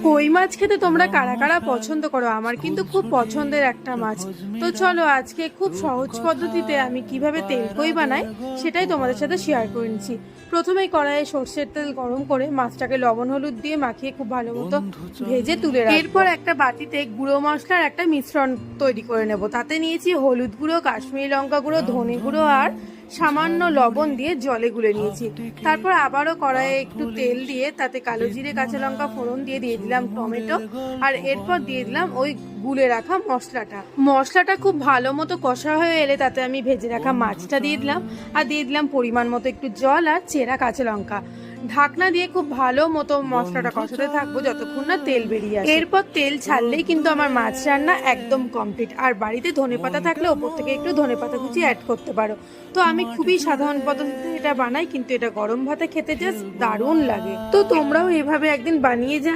কই মাছ খেতে তোমরা কারা কারা পছন্দ করো? আমার কিন্তু খুব পছন্দের একটা মাছ। তো চলো আজকে খুব সহজ পদ্ধতিতে আমি কিভাবে তেল কই বানাই সেটাই তোমাদের সাথে শেয়ার করে নিচ্ছি। প্রথমেই কড়াইয়ে সর্ষের তেল গরম করে মাছটাকে লবণ হলুদ দিয়ে মাখিয়ে খুব ভালো মতো ভেজে তুলে রাখবো। এরপর একটা বাটিতে গুঁড়ো মশলার একটা মিশ্রণ তৈরি করে নেব। তাতে নিয়েছি হলুদ গুঁড়ো, কাশ্মীরি লঙ্কা গুঁড়ো, ধনে গুঁড়ো আর সামান্য লবণ দিয়ে জলে গুলে নিয়েছি। তারপর আবারও কড়াইয়ে একটু তেল দিয়ে তাতে কালো জিরে, কাঁচা লঙ্কা ফোড়ন দিয়ে দিলাম টমেটো, আর এরপর দিয়ে দিলাম ওই গুলে রাখা মশলাটা খুব ভালো মতো কষা হয়ে এলে তাতে আমি ভেজে রাখা মাছটা দিয়ে দিলাম, আর দিয়ে দিলাম পরিমাণ মতো একটু জল আর চেরা কাঁচা লঙ্কা। ঢাকনা দিয়ে খুব ভালো মতো মশলাটা কষাতে থাকবো যতক্ষণ না তেল বেরিয়ে আসে। এরপর তেল ছাড়লেই কিন্তু আমার মাছ রান্না একদম কমপ্লিট। আর বাড়িতে ধনেপাতা থাকলে ওপর থেকে একটু ধনেপাতা কুচি অ্যাড করতে পারো। তো আমি খুবই সাধারণ পদ্ধতিতে এটা বানাই, কিন্তু এটা গরম ভাতে খেতে জাস্ট দারুণ লাগে। তো তোমরাও এভাবে একদিন বানিয়ে যান।